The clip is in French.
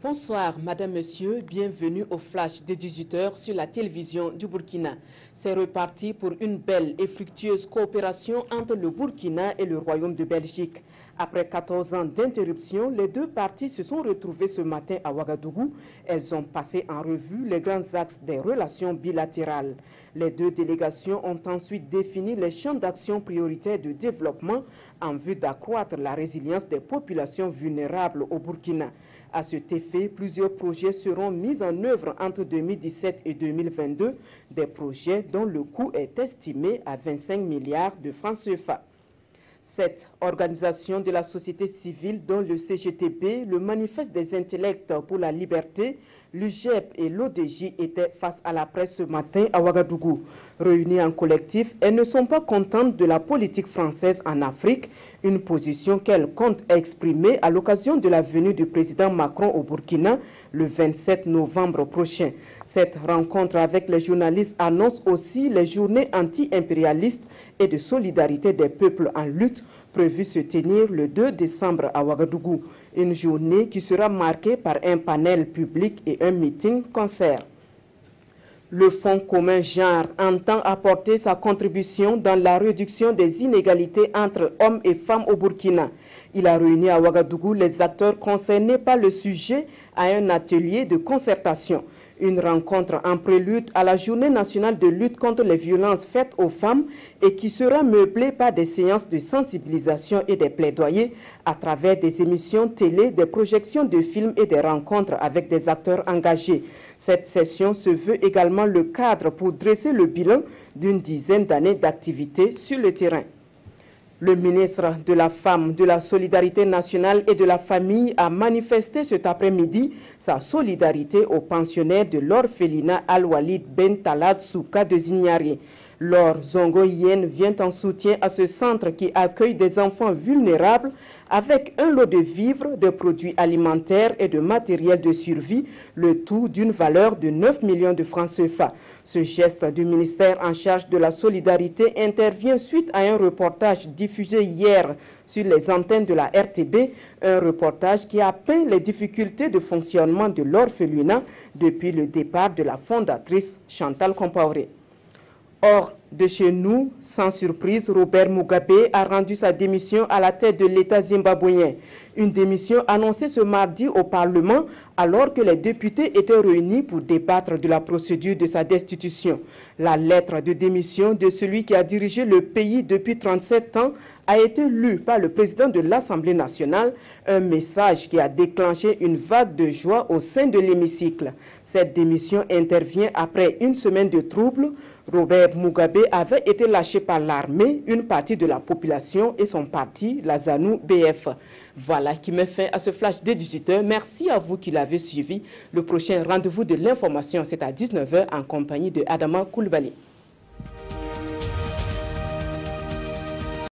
Bonsoir, Madame, Monsieur, bienvenue au Flash de 18h sur la télévision du Burkina. C'est reparti pour une belle et fructueuse coopération entre le Burkina et le Royaume de Belgique. Après 14 ans d'interruption, les deux parties se sont retrouvées ce matin à Ouagadougou. Elles ont passé en revue les grands axes des relations bilatérales. Les deux délégations ont ensuite défini les champs d'action prioritaires de développement en vue d'accroître la résilience des populations vulnérables au Burkina. À cet effet, plusieurs projets seront mis en œuvre entre 2017 et 2022, des projets dont le coût est estimé à 25 milliards de francs CFA. Cette organisation de la société civile, dont le CGTB, le Manifeste des intellects pour la liberté, l'UGEP et l'ODJ étaient face à la presse ce matin à Ouagadougou. Réunies en collectif, elles ne sont pas contentes de la politique française en Afrique, une position qu'elles comptent exprimer à l'occasion de la venue du président Macron au Burkina le 27 novembre prochain. Cette rencontre avec les journalistes annonce aussi les journées anti-impérialistes et de solidarité des peuples en lutte prévues se tenir le 2 décembre à Ouagadougou. Une journée qui sera marquée par un panel public et un meeting-concert. Le Fonds commun genre entend apporter sa contribution dans la réduction des inégalités entre hommes et femmes au Burkina. Il a réuni à Ouagadougou les acteurs concernés par le sujet à un atelier de concertation. Une rencontre en prélude à la Journée nationale de lutte contre les violences faites aux femmes et qui sera meublée par des séances de sensibilisation et des plaidoyers à travers des émissions télé, des projections de films et des rencontres avec des acteurs engagés. Cette session se veut également le cadre pour dresser le bilan d'une dizaine d'années d'activité sur le terrain. Le ministre de la Femme, de la Solidarité nationale et de la Famille a manifesté cet après-midi sa solidarité aux pensionnaires de l'orphelinat Al-Walid Ben Talad Souka de Zignari. Laure Zongo-Yen vient en soutien à ce centre qui accueille des enfants vulnérables avec un lot de vivres, de produits alimentaires et de matériel de survie, le tout d'une valeur de 9 millions de francs CFA. Ce geste du ministère en charge de la solidarité intervient suite à un reportage diffusé hier sur les antennes de la RTB, un reportage qui a peint les difficultés de fonctionnement de l'orphelinat depuis le départ de la fondatrice Chantal Compaoré. Hors de chez nous, sans surprise, Robert Mugabe a rendu sa démission à la tête de l'État zimbabwéen. Une démission annoncée ce mardi au Parlement alors que les députés étaient réunis pour débattre de la procédure de sa destitution. La lettre de démission de celui qui a dirigé le pays depuis 37 ans a été lue par le président de l'Assemblée nationale, un message qui a déclenché une vague de joie au sein de l'hémicycle. Cette démission intervient après une semaine de troubles. Robert Mugabe avait été lâché par l'armée, une partie de la population et son parti, la ZANU-PF. Voilà qui met fin à ce flash de 18h. Merci à vous qui l'avez suivi. Le prochain rendez-vous de l'information, c'est à 19h en compagnie de Adama Koulibaly.